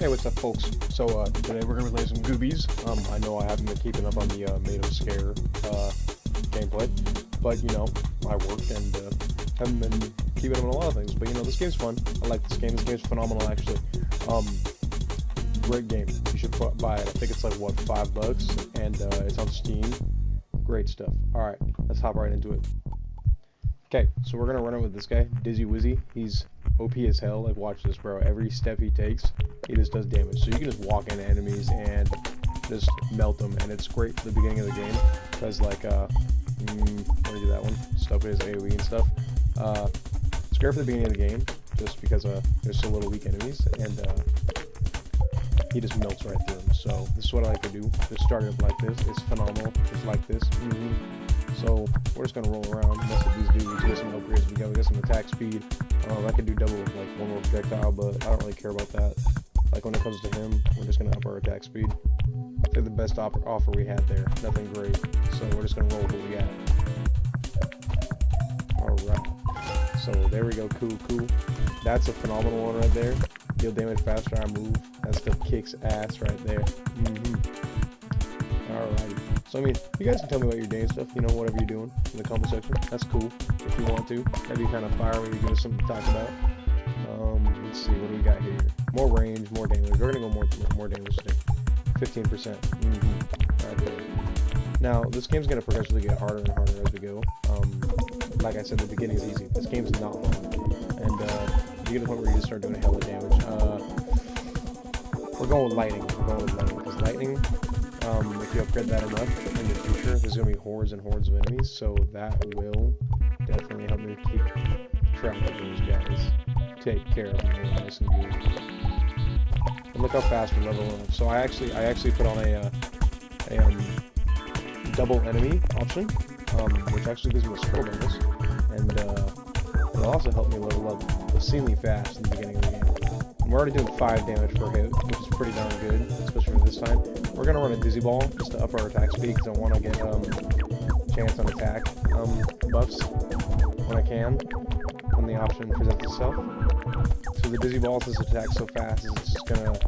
Hey, what's up, folks? So, today we're gonna play some Goobies. I know I haven't been keeping up on the Made 'em Scare gameplay, but you know, I work and haven't been keeping up on a lot of things. But you know, this game's fun. I like this game. This game's phenomenal, actually. Great game. You should buy it. I think it's like what, $5, and it's on Steam. Great stuff. All right, let's hop right into it. Okay, so we're gonna run it with this guy, Dizzy Wizzy. He's OP as hell. Like, watch this, bro. Every step he takes, he just does damage. So you can just walk into enemies and just melt them, and it's great for the beginning of the game because, like, let me do that one. Stuff with his AOE and stuff. It's great for the beginning of the game just because there's so little weak enemies, and he just melts right through them. So this is what I like to do. Just start it up like this. It's phenomenal. Just like this. So we're just gonna roll around, mess with these dudes, get some upgrades. We got some attack speed. I can do double with like one more projectile, but I don't really care about that. Like when it comes to him, we're just gonna up our attack speed. They're the best offer we had there. Nothing great. So we're just gonna roll with what we got. Alright. So there we go. Cool. That's a phenomenal one right there. Deal damage faster, I move. That stuff kicks ass right there. Alrighty. So, I mean, you guys can tell me about your day and stuff, you know, whatever you're doing in the comment section. That's cool, if you want to. That'd be kind of fire when you give us something to talk about. Let's see, what do we got here? More range, more damage. We're going to go more damage today. 15%. Alright, good. Now, this game's going to progressively get harder and harder as we go. Like I said, the beginning is easy. This game's not fun. And, you get to the point where you just start doing a hell of damage. We're going with lightning. Because lightning... if you upgrade that enough in the future, there's going to be hordes and hordes of enemies, so that will definitely help me keep track of those guys. Take care of them nice and good. And look how fast we're leveling up. So I actually put on a double enemy option, which actually gives me a skill bonus, and it'll also help me level up obscenely fast in the beginning of the game. And we're already doing 5 damage per hit, which is pretty darn good, especially for this time. We're going to run a Dizzy Ball just to up our attack speed because I want to get chance on attack buffs when I can, when the option presents itself. So the Dizzy Ball, since it attacks so fast, it's just going to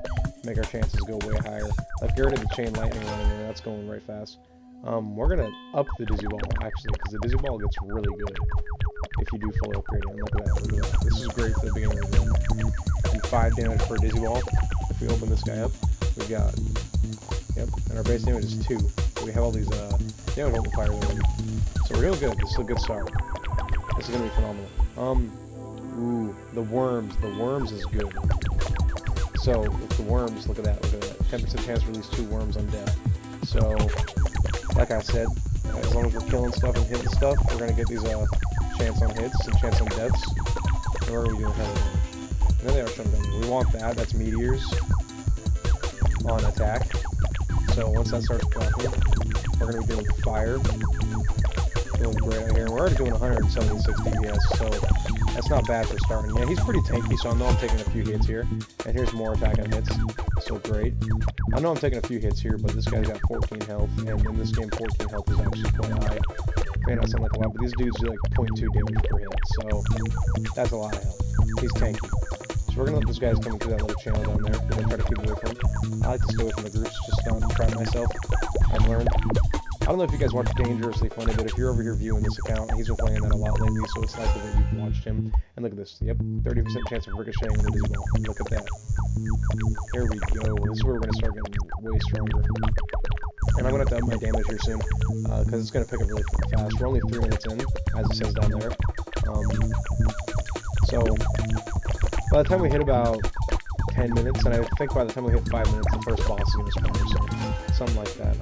make our chances go way higher. Like, you're already the Chain Lightning running there, that's going right fast. We're going to up the Dizzy Ball, actually, because the Dizzy Ball gets really good if you do fully upgrade it. And look at that. This is great for the beginning of the game. And 5 damage per Dizzy Ball. If we open this guy up, we've got... Yep, and our base damage is 2. So we have all these damage multipliers already. So we're doing good. This is a good start. This is gonna be phenomenal. Ooh, the worms. The worms is good. So with the worms, look at that. 10% chance to release 2 worms on death. So, like I said, as long as we're killing stuff and hitting stuff, we're gonna get these chance on hits and chance on deaths. And we're gonna be doing hella damage. And then they are shutting down. We want that. That's meteors on attack. So once that starts proccing, we're going to be doing fire. Doing great out here. And we're already doing 176 DPS, so that's not bad for starting. Yeah, he's pretty tanky, so I know I'm taking a few hits here. And here's more attack on hits. So great. I know I'm taking a few hits here, but this guy's got 14 health, and in this game 14 health is actually quite high. May not sound like a lot, but these dudes do like 0.2 damage per hit, so that's a lot of health. He's tanky. So we're going to let those guys come through that little channel down there. We're going to try to keep away from them. I like to stay away from the groups, just to try myself. I've learned. I don't know if you guys watch Dangerously Funny, but if you're over here viewing this account, he's been playing that a lot lately, so it's likely that you've watched him. And look at this. Yep, 30% chance of ricocheting with the Dizzy Ball. Look at that. Here we go. This is where we're going to start getting way stronger. And I'm going to have to up my damage here soon, because it's going to pick up really fast. We're only 3 minutes in, as it says down there. So... by the time we hit about 10 minutes, and I think by the time we hit 5 minutes, the first boss is going to spawn or something like that.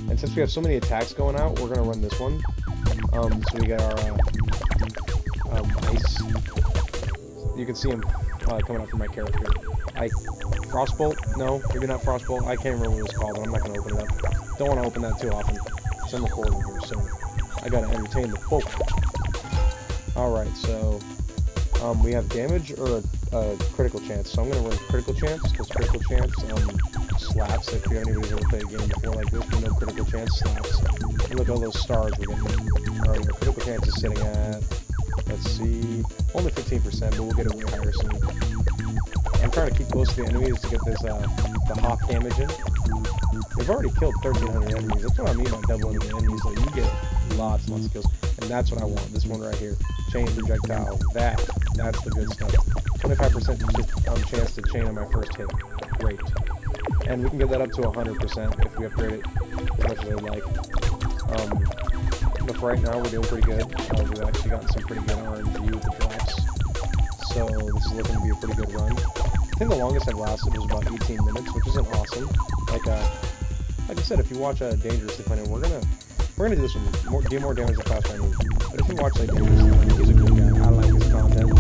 And since we have so many attacks going out, we're going to run this one. So we got our ice. You can see him coming up from my character. Frostbolt? No, maybe not Frostbolt. I can't remember what it's called, but I'm not going to open it up. Don't want to open that too often, because I'm recording here, so I got to entertain the folk. Alright, so... we have damage or a critical chance. So I'm going to run critical chance, because critical chance slaps. If you haven't ever played a game before like this, we know critical chance slaps. And look at all those stars we're getting. Alright, our critical chance is sitting at, let's see, only 15%, but we'll get it way higher soon. And trying to keep close to the enemies to get this the hop damage in. We've already killed 1,300 enemies. That's what I mean by doubling the enemies. Like, you get lots and lots of kills, and that's what I want. This one right here, chain projectile. That's the good stuff. 25% chance to chain on my first hit. Great. And we can get that up to 100% if we upgrade it as much as I like. But for right now, we're doing pretty good. We've actually gotten some pretty good RNG with the drops. So this is looking to be a pretty good run. I think the longest I've lasted was about 18 minutes, which isn't awesome. Like I said, if you watch Dangerously Playing, we're gonna do this one, do more damage the faster I move. But if you watch like Dangerously Playing, he's a good guy. I like his content.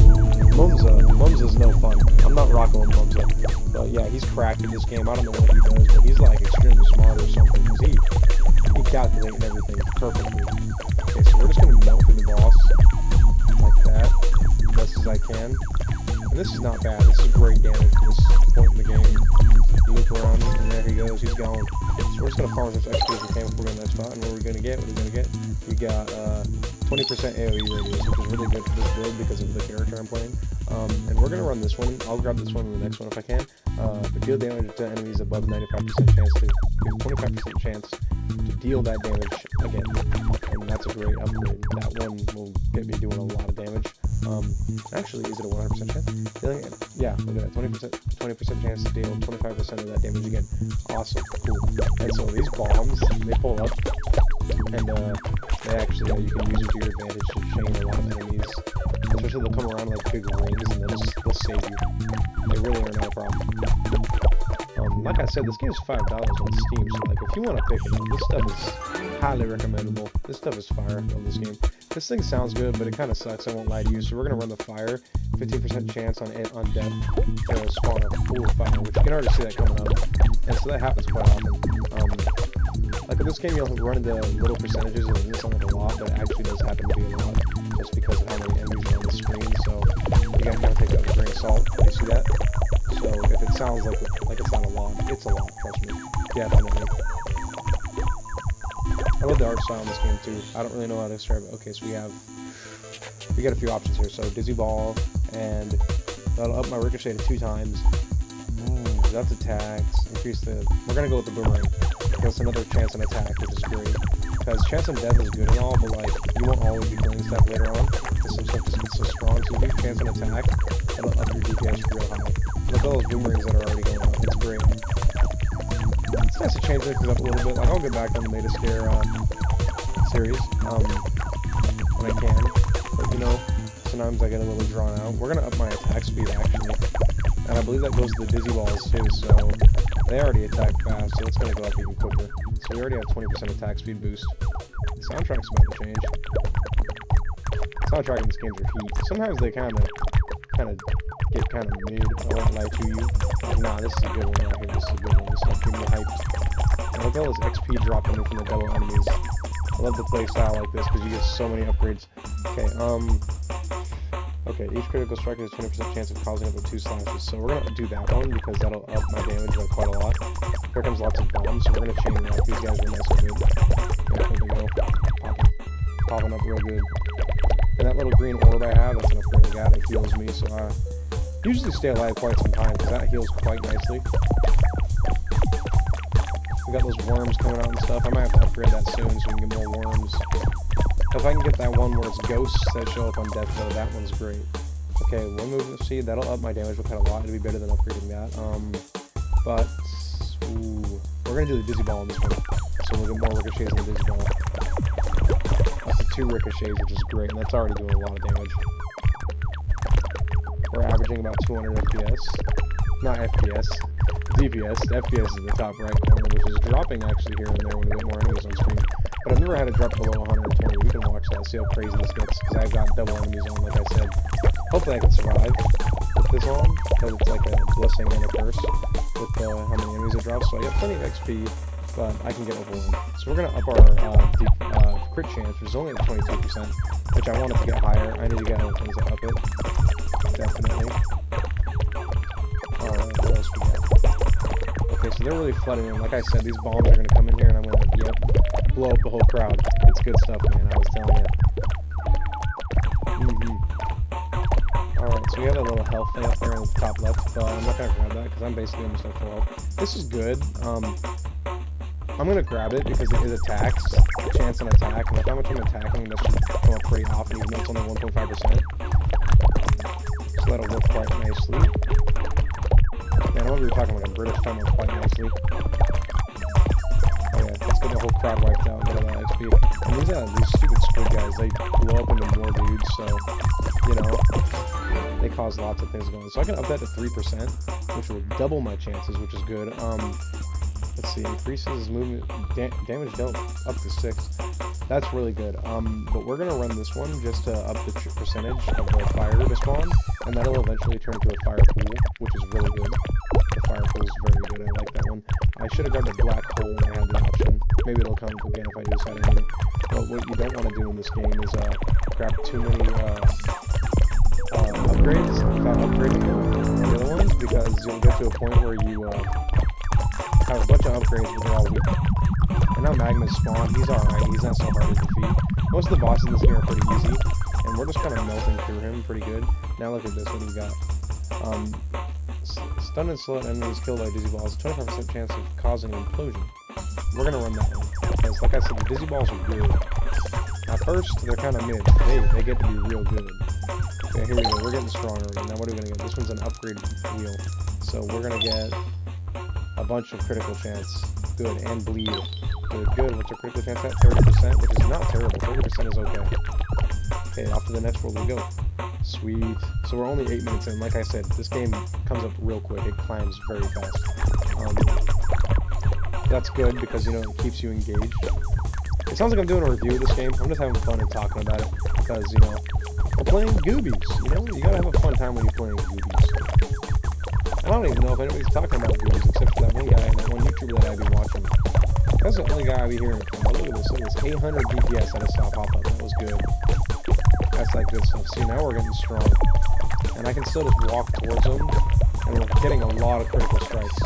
Mumsa's no fun. I'm not rocking with Mumsa. But yeah, he's cracked in this game. I don't know what he does, but he's like extremely smart or something, because he calculated everything perfectly. Okay, so we're just gonna melt through the boss like that, as best as I can. And this is not bad. This is great damage to this point in the game. Loop around, and there he goes. He's gone. So we're just gonna farm as much XP as we can before we get in that spot. And what are we gonna get? What are we gonna get? We got 20% AoE radius, which is really good for this build because of the character I'm playing. And we're gonna run this one. I'll grab this one in the next one if I can. The deal damage to enemies above 95% chance to 25% chance to deal that damage again, and that's a great upgrade. That one will get me doing a lot of damage. Actually, is it a 100% chance? Yeah, look at that, 20% chance to deal 25% of that damage again. Awesome, cool. And so these bombs, they pull up, and they actually, you can use it to your advantage to chain a lot of enemies. Especially they'll come around like big rings, and they'll save you. They really are not a problem. Like I said, this game is $5 on Steam, so like if you want to pick it up, this stuff is highly recommendable. This stuff is fire on this game. This thing sounds good, but it kind of sucks, I won't lie to you. So we're going to run the fire, 15% chance on death to spawn a pool of fire, which you can already see that coming up. And so that happens quite often. Like in this game, you'll run into little percentages, and it doesn't sound like a lot, but it actually does happen to be a lot, just because of how many enemies are on the screen. So you gotta kind of take that with a grain of salt. You see that? So if it sounds like it's not a lot, it's a lot, trust me. Definitely. I love the art style in this game too. I don't really know how to describe it. Okay, so we got a few options here. So Dizzy Ball, and that'll up my ricochet to 2 times. That's attacks. We're gonna go with the boomerang. That's another chance on attack, which is great. Because chance on death is good and all, but like you won't always be killing stuff later on. Because some stuff just gets so strong. So if you have chance on attack, it'll up your DPS real high. Look at all those boomerangs that are already going on. It's great. It's nice to change things up a little bit. Like I'll get back on the Meta Scare series when I can. But you know, sometimes I get a little drawn out. We're gonna up my attack speed actually. And I believe that goes to the Dizzy Balls too, so they already attack fast, so it's going to go up even quicker. So we already have 20% attack speed boost. The soundtrack's about to change. Soundtrack in this game's are heat. Sometimes they kind of get kind of mid, I won't lie to you. Like, nah, this is a good one right here, this is a good one. This stuff gives me hype. And look at all this XP dropping in from the double enemies. I love the play style like this, because you get so many upgrades. Okay, each critical strike has a 20% chance of causing up to 2 slashes. So we're going to do that one because that'll up my damage by quite a lot. Here comes lots of bombs, so we're going to chain them up. These guys are nice and good. There we go. Popping up real good. And that little green orb I have, that's an upgrade I got. It heals me, so I usually stay alive quite some time because that heals quite nicely. We got those worms coming out and stuff. I might have to upgrade that soon so we can get more worms. If I can get that one where it's ghosts that show up on death though, that one's great. Okay, one movement speed, that'll up my damage by quite a lot. It'll be better than upgrading that. But we're gonna do the Dizzy Ball on this one, so we'll get more ricochets on the Dizzy Ball. That's the 2 ricochets, which is great, and that's already doing a lot of damage. We're averaging about 200 FPS. Not FPS. DPS. FPS is the top right corner, which is dropping actually here and there when we get more enemies on screen. But I've never had it drop below 120. We can watch that, see how crazy this gets, because I've got double enemies on, like I said. Hopefully I can survive with this on, because it's like a blessing and a curse with how many enemies it drops. So I get plenty of XP, but I can get overwhelmed. So we're going to up our crit chance, which is only at 22%, which I want it to get higher. I need to get other things that up it. Definitely. Alright, what else we got? Okay, so they're really flooding in. Like I said, these bombs are going to come in here, and I'm going to, blow up the whole crowd. It's good stuff, man, I was telling you. Alright, So we have a little health thing up there in the top left, but I'm not gonna grab that because I'm basically almost at full health. This is good. I'm gonna grab it because it attacks, chance on attack, and with how much I'm attacking, that should come up pretty often, even though it's only 1.5%. So that'll work quite nicely. Man, I'm over here talking like a British timer quite nicely. Oh yeah, let's get the whole crowd wiped out and get all that XP. And these stupid squid guys, they blow up into more dudes, so, you know, they cause lots of things going on. So I can up that to 3%, which will double my chances, which is good. Let's see, increases movement, damage dealt up to 6. That's really good. But we're gonna run this one just to up the percentage of the fire to spawn, and that'll eventually turn into a fire pool, which is really good. The fire pool is very good. I like that one. I should have grabbed a black hole when I had the option. Maybe it'll come again if I decide I need it. But what you don't want to do in this game is grab too many upgrades without upgrading the other ones, because you'll get to a point where you have a bunch of upgrades, but they're all weak. And now Magma's spawned. He's alright. He's not so hard to defeat. Most of the bosses in this game are pretty easy, and we're just kind of melting through him pretty good. Now look at this. What do we got? Stun and slow enemies killed by dizzy balls. 25% chance of causing an implosion. We're gonna run that one because, like I said, the dizzy balls are good. At first, they're kind of mid. They get to be real good. Okay, here we go. We're getting stronger again. Now what are we gonna get? This one's an upgrade wheel, so we're gonna get a bunch of critical chance. Good. And bleed. Good. What's our critical chance at? 30%, which is not terrible. 30% is okay. Okay, off to the next world we go. Sweet. So we're only 8 minutes in. Like I said, this game comes up real quick. It climbs very fast. That's good because, you know, it keeps you engaged. It sounds like I'm doing a review of this game. I'm just having fun and talking about it because, you know, we're playing Goobies. You know, you gotta have a fun time when you're playing Goobies. I don't even know if anybody's talking about Goobies except for that one guy and that one YouTuber that I've been watching. That's the only guy I've been hearing from. Look at this. Look at this. 800 DPS at a stop hop up. That was good. That's like good stuff. See, now we're getting strong. And I can still just walk towards them, and we're getting a lot of critical strikes.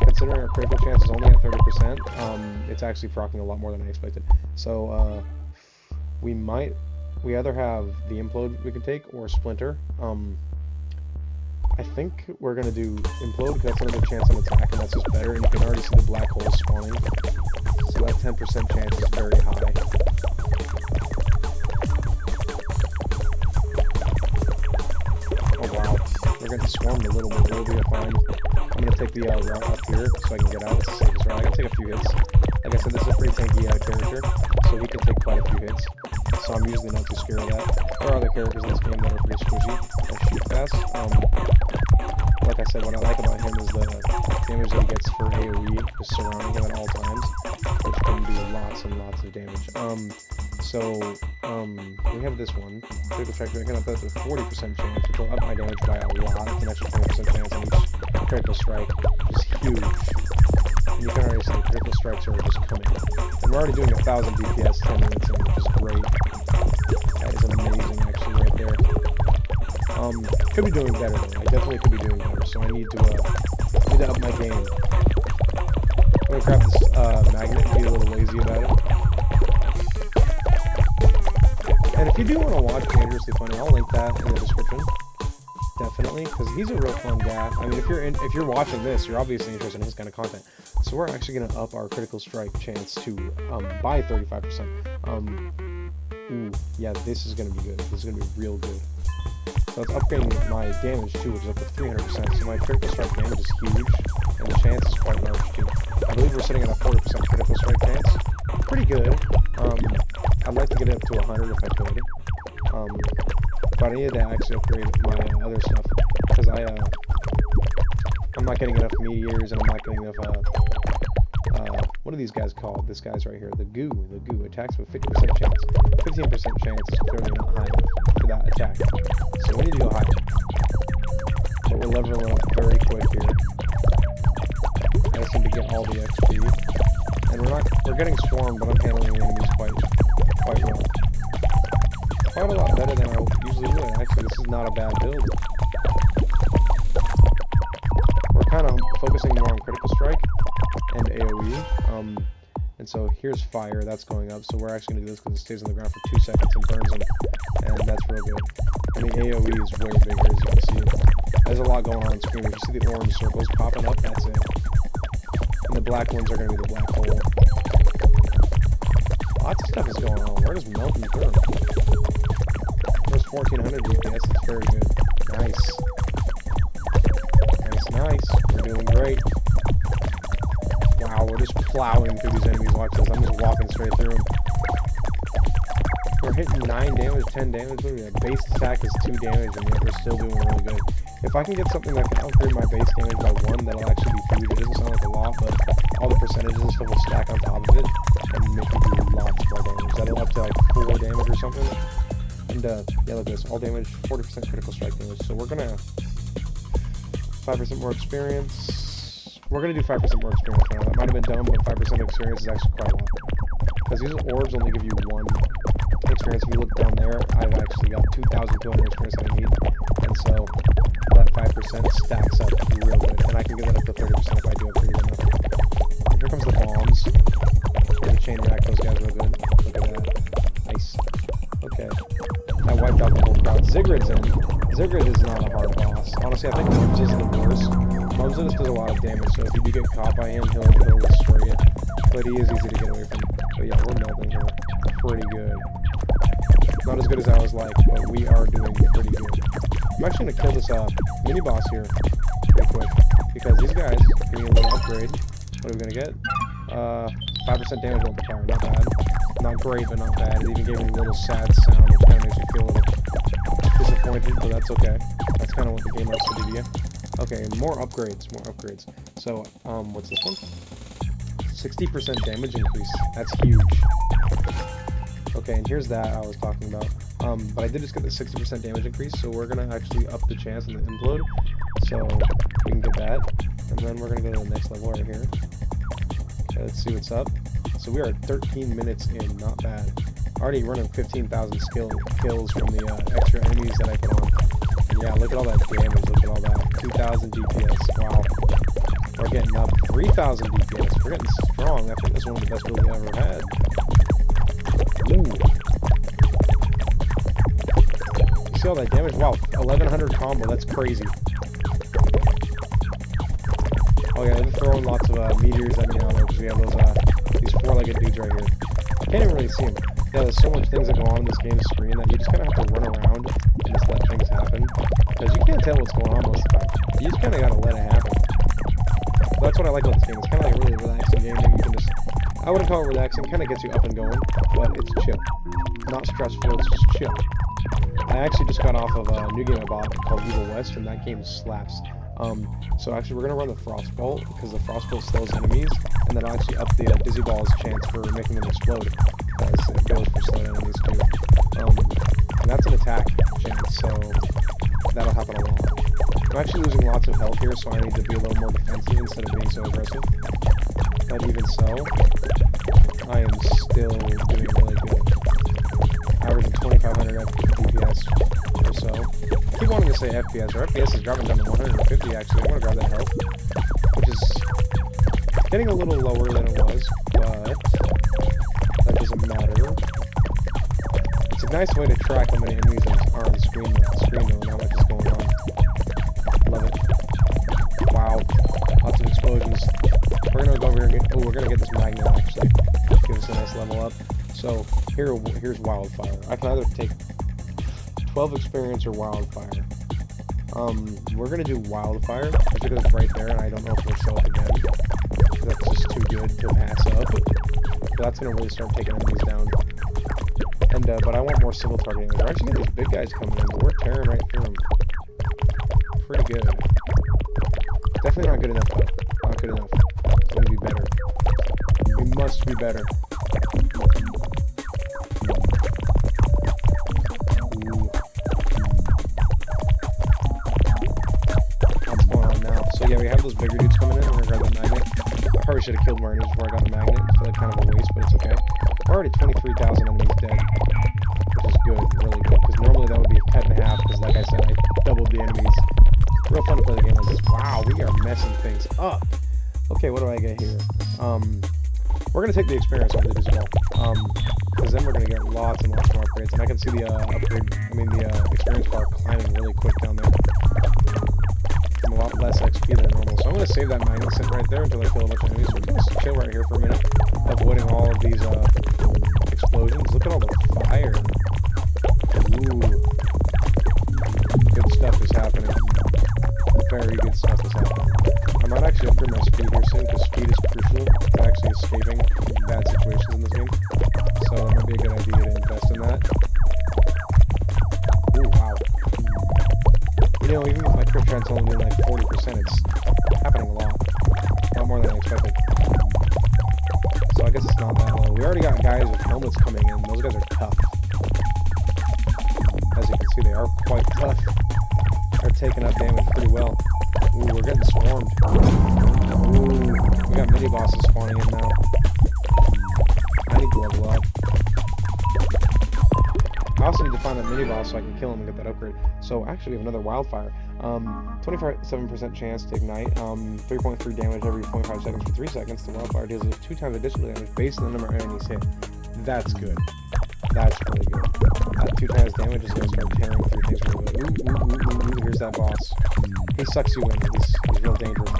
Considering our critical chance is only at 30%, it's actually proccing a lot more than I expected. So, we either have the implode we can take, or splinter. I think we're gonna do implode because that's another chance on attack, and that's just better, and you can already see the black hole spawning. So that 10% chance is very high. Oh wow, we're getting swarmed a little bit, we'll be fine. I'm gonna take the route up here so I can get out. It's the safest route. I gotta take a few hits. Like I said, this is a pretty tanky character, so he can take quite a few hits. So I'm usually not too scared of that. There are other characters in this game that are pretty squishy and shoot fast. Like I said, what I like about him is the damage that he gets for AoE, just surrounding him at all times, which can do lots and lots of damage. We have this one. Critical strike, we're gonna put up to 40% chance, which will up my damage by a lot. It's an extra 20% chance on each critical strike, which is huge. And you can already see the critical strikes are just coming. And we're already doing 1000 DPS 10 minutes in, which is great. That is amazing, actually, right there. Could be doing better though. I definitely could be doing better, so I need to up my game. I'm gonna grab this magnet, be a little lazy about it. And if you do want to watch Dangerously Funny, I'll link that in the description. Definitely, because he's a real fun guy. I mean, if you're watching this, you're obviously interested in his kind of content. So we're actually gonna up our critical strike chance to by 35%. Ooh, yeah, this is gonna be good. This is gonna be real good. So it's upgrading my damage too, which is up to 300%. So my critical strike damage is huge, and the chance is quite large too. I believe we're sitting at a 40% critical strike chance. Pretty good. I'd like to get it up to 100 if I could. But I need to actually upgrade my other stuff because I'm not getting enough meteors, and I'm not getting enough what are these guys called? This guy's right here, the goo. The goo attacks with 50% chance. 15% chance is clearly not high enough for that attack. So we need to go higher. But we're leveling up very quick here. I just need to get all the XP. And we're getting swarmed, but I'm handling the enemies quite well. Quite a lot better than I usually would. Actually, this is not a bad build. We're kind of focusing more on critical strike and AoE, And so here's fire, that's going up. So we're actually going to do this because it stays on the ground for 2 seconds and burns them. And that's real good. And the AoE is way bigger, as you can see. There's a lot going on screen. If you see the orange circles popping up, that's it. And the black ones are going to be the black hole. Lots of stuff is going on. We're just melting through. There's 1400 DPS. It's very good. Nice. Nice. We're doing great. Wow, we're just plowing through these enemies. Watch this. I'm just walking straight through them. We're hitting 9 damage, 10 damage. Our base attack is 2 damage, and yet we're still doing really good. If I can get something that can upgrade my base damage by 1, that'll actually be huge. It doesn't sound like a lot, but all the percentages and stuff will stack on top of it and make you do lots more damage. That'll up to like 4 damage or something. And yeah, look at this. All damage, 40% critical strike damage. So we're gonna 5% more experience. We're gonna do 5% more experience now. That might have been dumb, but 5% experience is actually quite a lot. Because these orbs only give you 1 experience. If you look down there, I've actually got 2,200 experience I need. And so that 5% stacks up real good. And I can get that up to 30% if I do it pretty good enough. And here comes the bombs. And the chain react those guys real good. Look at that. Nice. Okay. I wiped out the whole crowd. Ziggurat's in. Ziggurat is not a hard boss. Honestly, I think Mumps is the worst. Mumps does a lot of damage, so if you do get caught by him, he'll destroy you. But he is easy to get away from. But yeah, we're melting here pretty good. Not as good as I was like, but we are doing pretty good. I'm actually going to kill this mini boss here real quick, because these guys give me a little upgrade. What are we going to get? 5% damage multiplier, not bad. Not great, but not bad. It even gave me a little sad sound, which kind of makes me feel a little disappointed, but that's okay. That's kind of what the game likes to do to you. Okay, more upgrades, more upgrades. So, what's this one? 60% damage increase. That's huge. Okay, and here's that I was talking about. But I did just get the 60% damage increase, so we're gonna actually up the chance in the implode. So we can get that. And then we're gonna go to the next level right here. Okay, let's see what's up. So we are 13 minutes in, not bad. Already running 15,000 kills from the extra enemies that I put on. And yeah, look at all that damage, look at all that. 2,000 DPS, wow. We're getting up 3,000 DPS. We're getting strong. I think this is one of the best builds I've ever had. Ooh. You see all that damage? Wow, 1,100 combo. That's crazy. Oh yeah, they're throwing lots of meteors at me now though, because we have those these 4-legged dudes right here. I can't even really see them. Yeah, there's so much things that go on in this game screen that you just kind of have to run around and just let things happen. Because you can't tell what's going on most of the time. You just kind of got to let it happen. So that's what I like about this game. It's kind of like a really relaxing game that you can just... I wouldn't call it relaxing. It kind of gets you up and going, but it's chill. Not stressful, it's just chill. I actually just got off of a new game I bought called Evil West, and that game slaps. So actually we're going to run the Frostbolt, because the Frostbolt slows enemies, and that'll actually up the Dizzy Ball's chance for making them explode, because it goes for slow enemies too. And that's an attack chance, so that'll happen a lot. I'm actually losing lots of health here, so I need to be a little more defensive instead of being so aggressive. But even so, I am still doing really good. Averaging 2,500 DPS or so. I keep wanting to say FPS. Our FPS is dropping down to 150 actually. I want to grab that health, which is getting a little lower than it was, but that doesn't matter. It's a nice way to track how many enemies are on screen though, and how much is going on. Love it. Wow. Lots of explosions. We're gonna go over here and get, we're gonna get this magnet actually. Give us a nice level up. So here's wildfire. I can either take 12 experience or wildfire. We're gonna do wildfire, just because it's right there and I don't know if it'll show up again. That's just too good to pass up. That's gonna really start taking enemies down. And but I want more single targeting. We're actually getting these big guys coming in, but we're tearing right through them. Pretty good. Definitely not good enough though. Not good enough. It's gonna be better. We must be better. Ooh. What's going on now? So yeah, we have those bigger dudes coming in. We're gonna grab the magnet. I probably should have killed more enemies before I got the magnet. I feel like kind of a waste, but it's okay. We're already 23,000 enemies dead, which is good, really good. Because normally that would be a cut and a half. Because like I said, I doubled the enemies. Real fun to play the game like this. Wow, we are messing things up. Okay, what do I get here? We're gonna take the experience over these as well. Because then we're gonna get lots and lots more upgrades, and I can see the experience bar climbing really quick down there. I'm a lot less XP than normal, so I'm gonna save that magnet right there until I kill a bunch of enemies. So we're gonna just chill right here for a minute, avoiding all of these explosions. Look at all the fire. Ooh, good stuff is happening. Very good stuff is happening. I might actually upgrade my speed here soon, because speed is crucial to actually escaping bad situations in this game. So it might be a good idea to invest in that. Ooh, wow. You know, even with my crit chance only being like 40%, it's happening a lot. A lot more than I expected. So I guess it's not that low. We already got guys with helmets coming in. Those guys are tough. As you can see, they are quite tough. They're taking up damage pretty well. Ooh, we're getting swarmed. Ooh, we got mini bosses spawning in now. I need to level up. I also need to find that mini boss so I can kill him and get that upgrade. So actually we have another wildfire. 27% chance to ignite. 3.3 damage every 0.5 seconds for 3 seconds. The wildfire deals 2 times additional damage based on the number of enemies hit. That's good. That's really good. At 2 times damage is going to start tearing through things really good. Ooh, here's that boss. He sucks you in. He's real dangerous.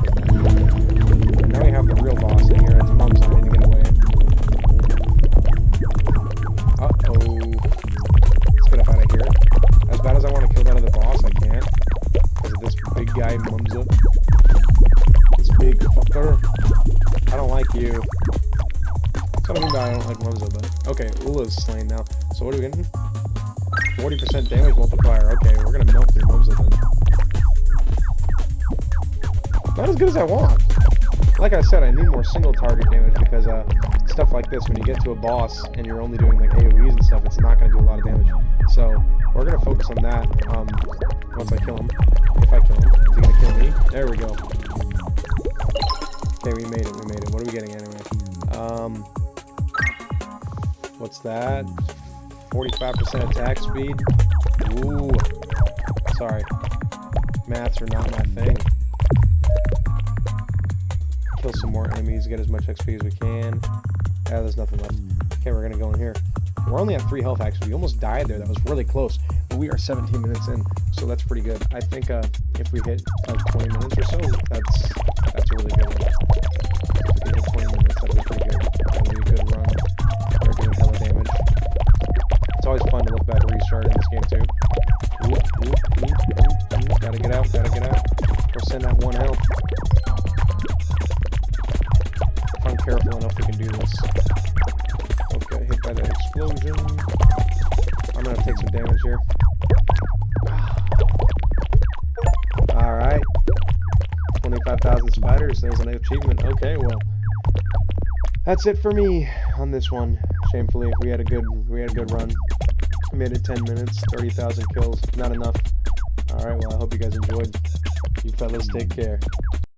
And now we have the real boss in here. It's Mum's. I need to get away. Uh-oh. Let's get up out of here. As bad as I want to kill that other boss, I can't. Because of this big guy, Mumza. This big fucker. I don't like you. That's what I mean by I don't like Mumza, but... Okay, Ula's slain now. So what are we getting? 40% damage multiplier. Okay, we're gonna melt through Mumza then. Not as good as I want. Like I said, I need more single target damage because stuff like this, when you get to a boss and you're only doing like AoEs and stuff, it's not going to do a lot of damage. So we're going to focus on that once I kill him. If I kill him. Is he going to kill me? There we go. Okay, we made it. We made it. What are we getting anyway? What's that? 45% attack speed? Ooh. Sorry. Maths are not my thing. Kill some more enemies, get as much XP as we can. Yeah, there's nothing left. Okay, we're gonna go in here. We're only at 3 health actually. We almost died there. That was really close. But we are 17 minutes in, so that's pretty good. I think if we hit like 20 minutes or so, that's a really good one. If we hit 20 minutes, that'll be pretty good. That'll be a good run. We're doing hella damage. It's always fun to look back and restart in this game too. Gotta get out, gotta get out. We're sending that 1 health. If I'm careful enough, we can do this. Okay, hit by that explosion. I'm gonna take some damage here. Alright. 25,000 spiders. There's an achievement. Okay, well. That's it for me on this one. Shamefully, we had a good run. We made it 10 minutes, 30,000 kills. Not enough. Alright, well, I hope you guys enjoyed. You fellas take care.